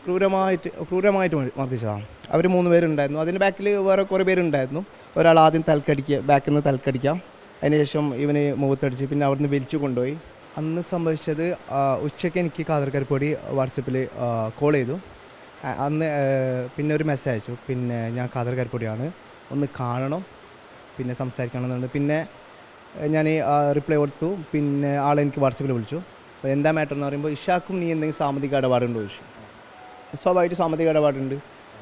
ക്രൂരമായിട്ട് മർദ്ദിച്ചതാണ്. അവർ 3 പേരുണ്ടായിരുന്നു. അതിൻ്റെ ബാക്കിൽ വേറെ കുറേ പേരുണ്ടായിരുന്നു. ഒരാൾ ആദ്യം ബാക്കിൽ നിന്ന് തലക്കടിക്കാം, അതിനുശേഷം ഇവന് മുഖത്തടിച്ച് പിന്നെ അവിടുന്ന് വലിച്ചു കൊണ്ടുപോയി. അന്ന് സംഭവിച്ചത് ഉച്ചയ്ക്ക് എനിക്ക് കാതർകരിപ്പൊടി വാട്സപ്പിൽ കോൾ ചെയ്തു. അന്ന് പിന്നെ ഒരു മെസ്സേജ് അയച്ചു, പിന്നെ ഞാൻ കാതർകരിപ്പൊടിയാണ്, ഒന്ന് കാണണം, പിന്നെ സംസാരിക്കണം എന്നുണ്ട്. പിന്നെ ഞാൻ റിപ്ലൈ കൊടുത്തു. പിന്നെ ആളെനിക്ക് വാട്സപ്പിൽ വിളിച്ചു. അപ്പോൾ എന്താ മാറ്റർ എന്ന് പറയുമ്പോൾ, ഇഷാക്കും നീ എന്തെങ്കിലും സാമ്പത്തിക ഇടപാടുണ്ടോ ചോദിച്ചു. സ്വാഭാവികമായിട്ട് സാമ്പത്തിക ഇടപാടുണ്ട്.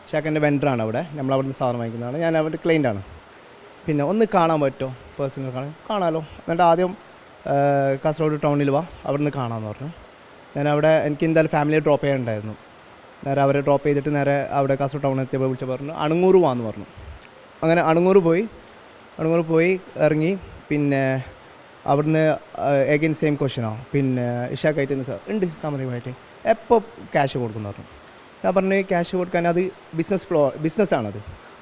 ഇഷാക്കിൻ്റെ വെണ്ടറാണ് അവിടെ, നമ്മളവിടുന്ന് സാധനം വാങ്ങിക്കുന്നതാണ്, ഞാൻ അവിടെ ക്ലൈൻ്റാണ്. പിന്നെ ഒന്ന് കാണാൻ പറ്റുമോ, പേഴ്സണൽ കാണാമല്ലോ. എന്നിട്ട് ആദ്യം കാസർഗോഡ് ടൗണിൽ വാ, അവിടെ നിന്ന് കാണാമെന്ന് പറഞ്ഞു. ഞാനവിടെ എനിക്ക് എന്തായാലും ഫാമിലിയെ ഡ്രോപ്പ് ചെയ്യാനുണ്ടായിരുന്നു. നേരെ അവരെ ഡ്രോപ്പ് ചെയ്തിട്ട് നേരെ അവിടെ കാസർഗോഡ് ടൗണിൽ എത്തിയപ്പോൾ വിളിച്ച് പറഞ്ഞു അണങ്ങൂർ വാന്ന് പറഞ്ഞു. അങ്ങനെ അണങ്ങൂർ പോയി ഇറങ്ങി. പിന്നെ അവിടുന്ന് എഗെയിൻ സെയിം ക്വസ്റ്റ്യനോ, പിന്നെ ഇഷാക്കായിട്ട് സാർ ഉണ്ട് സാമ്പത്തികമായിട്ട് എപ്പോൾ ക്യാഷ് കൊടുക്കുന്നു പറഞ്ഞു. ഞാൻ പറഞ്ഞു ക്യാഷ് കൊടുക്കാൻ അത് ബിസിനസ്സാണത്,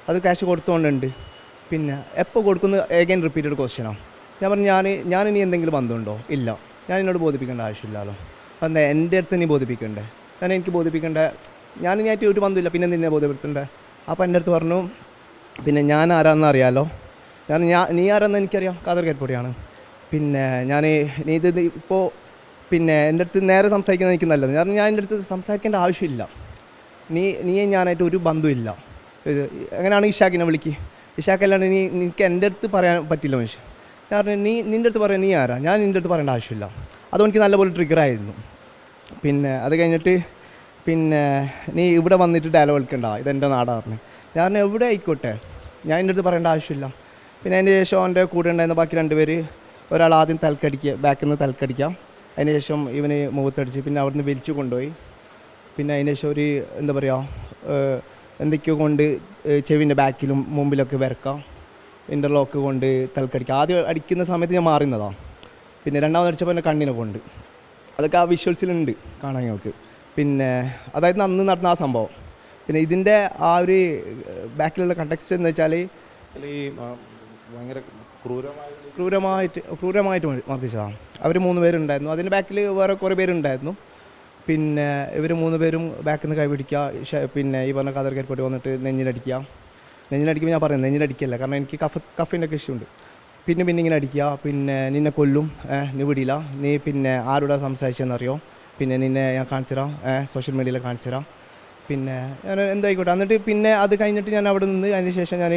അത് ക്യാഷ് കൊടുത്തുകൊണ്ടുണ്ട്. പിന്നെ എപ്പോൾ കൊടുക്കുന്നു എഗെയിൻ റിപ്പീറ്റഡ് ക്വസ്റ്റ്യനോ. ഞാൻ പറഞ്ഞു ഞാൻ ഇനി എന്തെങ്കിലും ബന്ധമുണ്ടോ? ഇല്ല, ഞാൻ എന്നോട് ബോധിപ്പിക്കേണ്ട ആവശ്യമില്ലല്ലോ. എന്താ എൻ്റെ അടുത്ത് നീ ബോധിപ്പിക്കണ്ടേ? എനിക്ക് ബോധിപ്പിക്കേണ്ട, ഞാനായിട്ട് ഒരു ബന്ധമില്ല, പിന്നെ നിന്നെ ബോധ്യപ്പെടുത്തണ്ടേ? അപ്പോൾ എൻ്റെ അടുത്ത് പറഞ്ഞു പിന്നെ ഞാൻ ആരാണെന്ന് അറിയാമല്ലോ. നീ ആരാണെന്ന് എനിക്കറിയാം, കാതർകരിപ്പൊടിയാണ്. പിന്നെ നീ ഇത് ഇപ്പോൾ പിന്നെ എൻ്റെ അടുത്ത് നേരെ സംസാരിക്കുന്നത് എനിക്ക് നല്ലത്. ഞാൻ എൻ്റെ അടുത്ത് സംസാരിക്കേണ്ട ആവശ്യമില്ല. നീ ഞാനായിട്ട് ഒരു ബന്ധമില്ല. ഇത് എങ്ങനെയാണ് ഇഷാക്കിനെ വിളിക്കുക? ഇഷാക്കല്ലാണ്ട് നിനക്ക് എൻ്റെ അടുത്ത് പറയാൻ പറ്റില്ല മനുഷ്യൻ. ഞാൻ പറഞ്ഞു നിൻ്റെ അടുത്ത് പറയാൻ നീ ആരാ? ഞാൻ നിൻ്റെ അടുത്ത് പറയേണ്ട ആവശ്യമില്ല. അതെനിക്ക് നല്ലപോലെ ട്രിഗറായിരുന്നു. പിന്നെ അത് കഴിഞ്ഞിട്ട് പിന്നെ നീ ഇവിടെ വന്നിട്ട് ഡയലോഗ് കളിക്കണ്ട, ഇതെൻ്റെ നാടാണ് പറഞ്ഞു. ഞാൻ എവിടെ ആയിക്കോട്ടെ, ഞാൻ എൻ്റെ അടുത്ത് പറയേണ്ട ആവശ്യമില്ല. പിന്നെ അതിന് ശേഷം എൻ്റെ കൂടെ ഉണ്ടായിരുന്ന ബാക്കി 2 പേര്, ഒരാൾ ആദ്യം ബാക്കിൽ നിന്ന് തലക്കടിക്കാം, അതിന് ശേഷം ഇവന് മുഖത്തടിച്ച് പിന്നെ അവിടുന്ന് വലിച്ചു കൊണ്ടുപോയി. പിന്നെ അതിന് ശേഷം ഒരു എന്താ പറയുക, എന്തൊക്കെയോ കൊണ്ട് ചെവിൻ്റെ ബാക്കിലും മുമ്പിലൊക്കെ വരക്കാം, ഇൻ്റർലോക്ക് കൊണ്ട് തലക്കടിക്കുക. ആദ്യം അടിക്കുന്ന സമയത്ത് ഞാൻ മാറുന്നതാണ്. പിന്നെ രണ്ടാമത് അടിച്ചപ്പോൾ എൻ്റെ കണ്ണിനെ കൊണ്ട്, അതൊക്കെ ആ വിഷ്വൽസിലുണ്ട് കാണാൻ ഞങ്ങൾക്ക്. പിന്നെ അതായത് അന്ന് നടന്ന ആ സംഭവം. പിന്നെ ഇതിൻ്റെ ആ ഒരു ബാക്കിലുള്ള കണ്ടക്സ്റ്റ് എന്ന് വെച്ചാൽ ഭയങ്കര ക്രൂരമായിട്ട് മർദ്ദിച്ചതാണ്. അവർ 3 പേരുണ്ടായിരുന്നു. അതിൻ്റെ ബാക്കിൽ വേറെ കുറേ പേരുണ്ടായിരുന്നു. പിന്നെ ഇവർ 3 പേരും ബാക്കിൽ നിന്ന് കൈപിടിക്കുക, പിന്നെ ഈ പറഞ്ഞ കാതർകരിപ്പൊടി വന്നിട്ട് നെഞ്ഞിലടിക്കുമ്പോൾ ഞാൻ പറയുന്നത് നെഞ്ഞിലടിക്കല്ല, കാരണം എനിക്ക് കഫിൻ്റെ ഒക്കെ ഇഷ്യൂ ഉണ്ട്. പിന്നെ ഇങ്ങനെ അടിക്കുക, പിന്നെ നിന്നെ കൊല്ലും, നീ വിടില്ല, നീ പിന്നെ ആരോടാ സംസാരിച്ചെന്നറിയോ, പിന്നെ നിന്നെ ഞാൻ കാണിച്ചുതരാം, സോഷ്യൽ മീഡിയയിൽ കാണിച്ചുതരാം, പിന്നെ ഞാൻ എന്തായിക്കോട്ടെ. എന്നിട്ട് പിന്നെ അത് കഴിഞ്ഞിട്ട് ഞാൻ അവിടെ നിന്ന് അതിന് ശേഷം ഞാൻ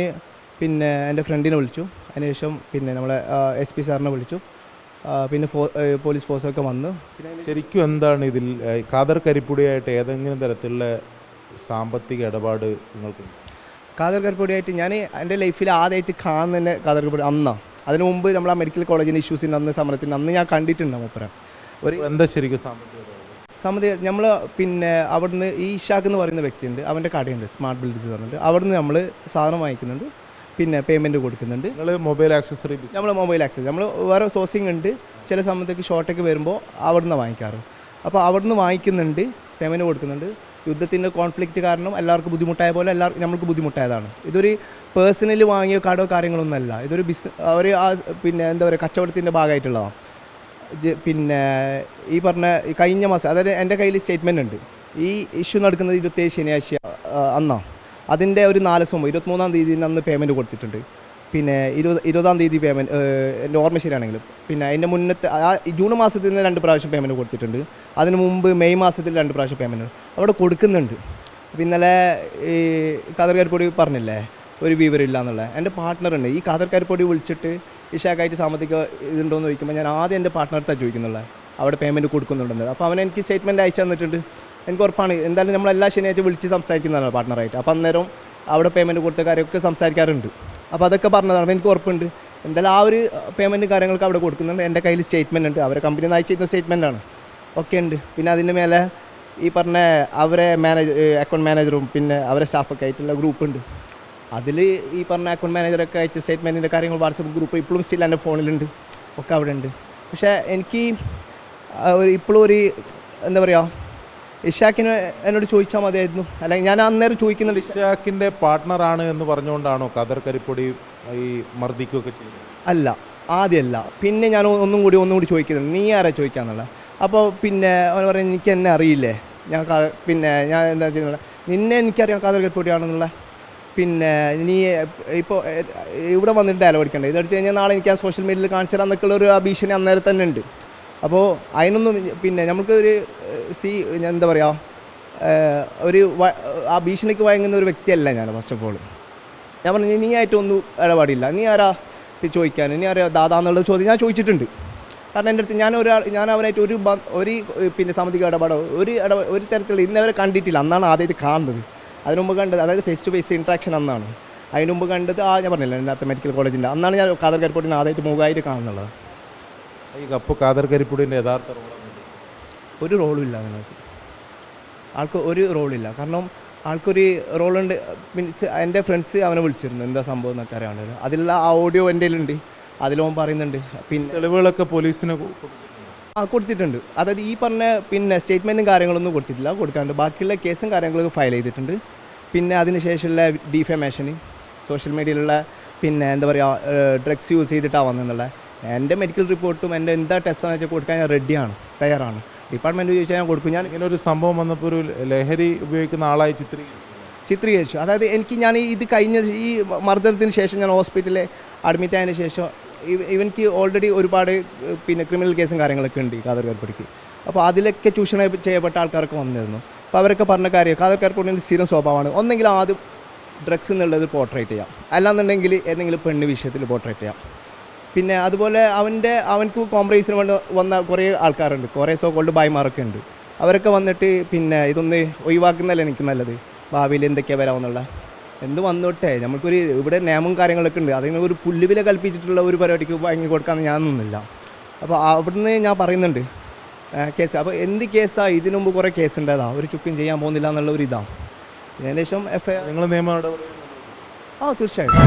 പിന്നെ എൻ്റെ ഫ്രണ്ടിനെ വിളിച്ചു. അതിനുശേഷം പിന്നെ നമ്മളെ SP സാറിനെ വിളിച്ചു. പിന്നെ പോലീസ് ഫോഴ്സൊക്കെ വന്നു. ശരിക്കും എന്താണ് ഇതിൽ കാതർകരിപ്പൊടിയായിട്ട് ഏതെങ്കിലും തരത്തിലുള്ള സാമ്പത്തിക ഇടപാട് നിങ്ങൾക്ക്? കാതർകരിപ്പൊടിയായിട്ട് ഞാൻ എൻ്റെ ലൈഫിൽ ആദ്യമായിട്ട് കാണുന്നതന്നെ കാതർകരിപ്പൊടി അന്നാണ്. അതിന് മുമ്പ് നമ്മൾ ആ മെഡിക്കൽ കോളേജിൻ്റെ ഇഷ്യൂസിൻ്റെ അന്ന് സമരത്തിൻ്റെ അന്ന് ഞാൻ കണ്ടിട്ടുണ്ട് മൂപ്പരെ. എന്താ ശരിക്കും സാമ്പത്തിക നമ്മൾ പിന്നെ അവിടുന്ന് ഈ ഇഷാക്ക് എന്ന് പറയുന്ന വ്യക്തിയുണ്ട്, അവൻ്റെ കടയുണ്ട് സ്മാർട്ട് ബിൽഡേഴ്സ് പറഞ്ഞിട്ട്, അവിടുന്ന് നമ്മൾ സാധനം വാങ്ങിക്കുന്നുണ്ട്, പിന്നെ പേയ്മെൻറ്റ് കൊടുക്കുന്നുണ്ട്. മൊബൈൽ ആക്സസറി മൊബൈൽ ആക്സസ് നമ്മൾ വേറെ സോഴ്സിങ് ഉണ്ട്, ചില സമയത്തേക്ക് ഷോർട്ടൊക്കെ വരുമ്പോൾ അവിടുന്ന് വാങ്ങിക്കാറ്. അപ്പോൾ അവിടുന്ന് വാങ്ങിക്കുന്നുണ്ട്, പേയ്മെൻറ്റ് കൊടുക്കുന്നുണ്ട്. യുദ്ധത്തിൻ്റെ കോൺഫ്ലിക്റ്റ് കാരണം എല്ലാവർക്കും ബുദ്ധിമുട്ടായ പോലെ നമ്മൾക്ക് ബുദ്ധിമുട്ടായതാണ്. ഇതൊരു പേഴ്സണലി വാങ്ങിയ കടോ കാര്യങ്ങളൊന്നുമല്ല, ഇതൊരു ഒരു പിന്നെ എന്താ പറയുക കച്ചവടത്തിൻ്റെ ഭാഗമായിട്ടുള്ളതാണ്. പിന്നെ ഈ പറഞ്ഞ കഴിഞ്ഞ മാസം, അതായത് എൻ്റെ കയ്യിൽ സ്റ്റേറ്റ്മെൻ്റ് ഉണ്ട്. ഈ ഇഷ്യൂ നടക്കുന്നത് 27 ശനിയാഴ്ച അന്നാണ്. അതിൻ്റെ ഒരു 4 ദിവസം 23-ാം തീയതി അന്ന് പേയ്മെൻറ്റ് കൊടുത്തിട്ടുണ്ട്. പിന്നെ 20-ാം തീയതി പേയ്മെൻറ്റ് എൻ്റെ ഓർമ്മ ശരിയാണെങ്കിലും. പിന്നെ അതിൻ്റെ മുന്നത്തെ ജൂൺ മാസത്തിൽ നിന്ന് 2 പ്രാവശ്യം പേയ്മെൻറ്റ് കൊടുത്തിട്ടുണ്ട്. അതിന് മുമ്പ് മെയ് മാസത്തിൽ 2 പ്രാവശ്യം പേയ്മെൻറ്റ് അവിടെ കൊടുക്കുന്നുണ്ട്. അപ്പോൾ ഇന്നലെ ഈ കാതർകരിപ്പൊടി പറഞ്ഞില്ലേ ഒരു വിവരമില്ല എന്നുള്ളത്. എൻ്റെ പാർട്ട്ണറുണ്ട്, ഈ കാതർകരിപ്പൊടി വിളിച്ചിട്ട് ഇഷാക്കായിട്ട് സാമ്പത്തിക ഇതുണ്ടോയെന്ന് ചോദിക്കുമ്പോൾ ഞാൻ ആദ്യം എൻ്റെ പാർട്ട്ണർക്കാണ് ചോദിക്കുന്നുള്ളത് അവിടെ പേയ്മെൻറ്റ് കൊടുക്കുന്നുണ്ടെന്ന്. അപ്പോൾ അവൻ എനിക്ക് സ്റ്റേറ്റ്മെൻറ്റ് അയച്ചു തന്നിട്ടുണ്ട്. എനിക്ക് ഉറപ്പാണ് എന്തായാലും നമ്മളെല്ലാ ശനിയാഴ്ച വിളിച്ച് സംസാരിക്കുന്നതാണ് പാർട്ട്ണറായിട്ട്. അപ്പോൾ അന്നേരം അവിടെ പേയ്മെൻറ്റ് കൊടുത്ത കാര്യമൊക്കെ സംസാരിക്കാറുണ്ട്. അപ്പോൾ അതൊക്കെ പറഞ്ഞതാണ്, എനിക്ക് ഉറപ്പുണ്ട് എന്തായാലും ആ ഒരു പേയ്മെൻറ്റ് കാര്യങ്ങൾക്ക് അവിടെ കൊടുക്കുന്നുണ്ട്. എൻ്റെ കയ്യിൽ സ്റ്റേറ്റ്മെൻറ്റ് ഉണ്ട്, അവരെ കമ്പനി അയച്ചു തരുന്ന സ്റ്റേറ്റ്മെൻറ്റാണ്, ഒക്കെ ഉണ്ട്. പിന്നെ അതിന് മേലെ ഈ പറഞ്ഞ അവരെ അക്കൗണ്ട് മാനേജറും പിന്നെ അവരെ സ്റ്റാഫൊക്കെ ആയിട്ടുള്ള ഗ്രൂപ്പുണ്ട്. അതിൽ ഈ പറഞ്ഞ അക്കൗണ്ട് മാനേജറൊക്കെ അയച്ച സ്റ്റേറ്റ്മെൻറ്റിൻ്റെ കാര്യങ്ങൾ വാട്സപ്പ് ഗ്രൂപ്പ് ഇപ്പോഴും സ്റ്റിൽ എൻ്റെ ഫോണിലുണ്ട്, ഒക്കെ അവിടെ ഉണ്ട്. പക്ഷേ എനിക്ക് ഇപ്പോഴും ഒരു എന്താ പറയുക ഇഷാക്കിന് എന്നോട് ചോദിച്ചാൽ മതിയായിരുന്നു, അല്ലെങ്കിൽ ഞാൻ അന്നേരം ചോദിക്കുന്നുണ്ട്. ഇഷാക്കിൻ്റെ പാർട്ട്ണറാണ് എന്ന് പറഞ്ഞുകൊണ്ടാണോ കാതർകരിപ്പൊടി ഈ മർദ്ദിക്കുകയൊക്കെ ചെയ്യുന്നത്? അല്ല, ആദ്യമല്ല. പിന്നെ ഞാൻ ഒന്നും കൂടി ചോദിക്കുന്നുണ്ട്, നീ ആരാ ചോദിക്കാന്നുള്ളത്. അപ്പോൾ പിന്നെ അവൻ പറയുന്നത് എനിക്ക് എന്നെ അറിയില്ലേ, പിന്നെ ഞാൻ എന്താ ചെയ്യുന്നത്, നിന്നെ എനിക്കറിയാം കാതൽ കരിപ്പൊടിയാണെന്നുള്ള. പിന്നെ നീ ഇപ്പോൾ ഇവിടെ വന്നിട്ട് ഡയലോഗ് അടിക്കണ്ടേ, ഇതടിച്ച് കഴിഞ്ഞാൽ നാളെ എനിക്ക് ആ സോഷ്യൽ മീഡിയയിൽ കാണിച്ചു തരാം എന്നൊക്കെയുള്ള ഒരു ആ ഭീഷണി അന്നേരം തന്നെ ഉണ്ട്. അപ്പോൾ അതിനൊന്നും പിന്നെ നമുക്ക് ഒരു എന്താ പറയുക, ആ ഭീഷണിക്ക് വഴങ്ങുന്ന ഒരു വ്യക്തിയല്ല ഞാൻ. ഫസ്റ്റ് ഓഫ് ഓൾ ഞാൻ പറഞ്ഞു, നീ ആയിട്ടൊന്നും ഇടപാടില്ല, നീ ആരാ ചോദിക്കാൻ, നീ ആരാ ദാദാന്നുള്ള ചോദ്യം ഞാൻ ചോദിച്ചിട്ടുണ്ട്. കാരണം എൻ്റെ അടുത്ത് ഞാൻ അവനായിട്ട് ഒരു പിന്നെ സാമ്പത്തിക ഇടപാടോ ഒരു തരത്തിലുള്ള ഇന്നവരെ കണ്ടിട്ടില്ല. അന്നാണ് ആദ്യമായിട്ട് കാണുന്നത്. അതിന് മുമ്പ് കണ്ടത്, അതായത് ഫേസ് ടു ഫേസ് ഇൻട്രാക്ഷൻ അന്നാണ്. അതിന് മുമ്പ് കണ്ടത് ഞാൻ പറഞ്ഞില്ല എൻ്റെ മെഡിക്കൽ കോളേജിൻ്റെ അന്നാണ് ഞാൻ കാതൽ കരിപ്പൊടിനെ ആദ്യമായിട്ട് മുഖമായിട്ട് കാണുന്നുള്ളത്. ഈ കപ്പ് കാദർ കരിപ്പൊടിൻ്റെ യഥാർത്ഥ ഒരു റോളും ഇല്ല നിങ്ങൾക്ക്, ആൾക്ക് ഒരു റോളില്ല. കാരണം ആൾക്കൊരു റോളുണ്ട്. മീൻസ് എൻ്റെ ഫ്രണ്ട്സ് അവനെ വിളിച്ചിരുന്നു എന്താ സംഭവം എന്നൊക്കെ അറിയാണ്ട്. അതിലുള്ള ആ ഓഡിയോ എൻ്റെ കയ്യിലുണ്ട്, അതിലോൻ പറയുന്നുണ്ട്. പിന്നെ തെളിവുകളൊക്കെ പോലീസിന് കൊടുത്തിട്ടുണ്ട്. അതായത് ഈ പറഞ്ഞ പിന്നെ സ്റ്റേറ്റ്മെൻറ്റും കാര്യങ്ങളൊന്നും കൊടുത്തിട്ടില്ല, കൊടുക്കാണ്ട് ബാക്കിയുള്ള കേസും കാര്യങ്ങളൊക്കെ ഫയൽ ചെയ്തിട്ടുണ്ട്. പിന്നെ അതിന് ശേഷമുള്ള ഡിഫമേഷന്, സോഷ്യൽ മീഡിയയിലുള്ള പിന്നെ എന്താ പറയുക ഡ്രഗ്സ് യൂസ് ചെയ്തിട്ടാണ് വന്നെന്നുള്ള എൻ്റെ മെഡിക്കൽ റിപ്പോർട്ടും എൻ്റെ എന്താ ടെസ്റ്റാണെന്ന് വെച്ചാൽ കൊടുക്കാൻ ഞാൻ റെഡിയാണ്, തയ്യാറാണ്. ഡിപ്പാർട്ട്മെൻറ്റ് ചോദിച്ചാൽ ഞാൻ കൊടുക്കും. ഞാൻ ഇങ്ങനെ ഒരു സംഭവം വന്നപ്പോൾ ഒരു ലഹരി ഉപയോഗിക്കുന്ന ആളായി ചിത്രീകരിച്ചു. അതായത് ഞാൻ ഇത് കഴിഞ്ഞ ഈ മർദ്ദനത്തിന് ശേഷം ഞാൻ ഹോസ്പിറ്റലിൽ അഡ്മിറ്റ് ആയതിനു ശേഷം ഇവനിക്ക് ഓൾറെഡി ഒരുപാട് പിന്നെ ക്രിമിനൽ കേസും കാര്യങ്ങളൊക്കെ ഉണ്ട് കാതൽ കരിപ്പൊടിക്ക്. അപ്പോൾ അതിലൊക്കെ ചൂഷണം ചെയ്യപ്പെട്ട ആൾക്കാരൊക്കെ വന്നിരുന്നു. അപ്പോൾ അവരൊക്കെ പറഞ്ഞ കാര്യം കാതൽ കരിപ്പൊടിൻ്റെ സ്ഥിരം സ്വഭാവമാണ്, ഒന്നെങ്കിൽ ആദ്യം ഡ്രഗ്സ് എന്നുള്ളത് പോർട്രേറ്റ് ചെയ്യാം, അല്ലാന്നുണ്ടെങ്കിൽ ഏതെങ്കിലും പെണ്ണ് വിഷയത്തിൽ പോർട്രേറ്റ് ചെയ്യാം. പിന്നെ അതുപോലെ അവനക്ക് കോംപ്രമൈസിന് വേണ്ടി വന്ന കുറേ ആൾക്കാരുണ്ട്, കുറേ സോ കോൾഡ് ബായ്മാരൊക്കെ ഉണ്ട്. അവരൊക്കെ വന്നിട്ട് പിന്നെ ഇതൊന്ന് ഒഴിവാക്കുന്നതല്ല എനിക്ക് നല്ലത്, ഭാവിയിൽ എന്തൊക്കെയാണ് വരാമെന്നുള്ള എന്ത് വന്നോട്ടെ. നമുക്കൊരു ഇവിടെ നിയമവും കാര്യങ്ങളൊക്കെ ഉണ്ട്, അതിന് ഒരു പുല്ലുവില കൽപ്പിച്ചിട്ടുള്ള ഒരു പരിപാടിക്ക് വാങ്ങി കൊടുക്കാമെന്ന് ഞാൻ നിന്നില്ല. അപ്പോൾ അവിടുന്ന് ഞാൻ പറയുന്നുണ്ട് കേസ്. അപ്പോൾ എന്ത് കേസാണ്, ഇതിനു മുമ്പ് കുറേ കേസ് ഉണ്ടായതാണ്, ഒരു ചുക്കും ചെയ്യാൻ പോകുന്നില്ല എന്നുള്ള ഒരു ഇതാണ്. ഏകദേശം FIR നിങ്ങൾ നിയമം തീർച്ചയായിട്ടും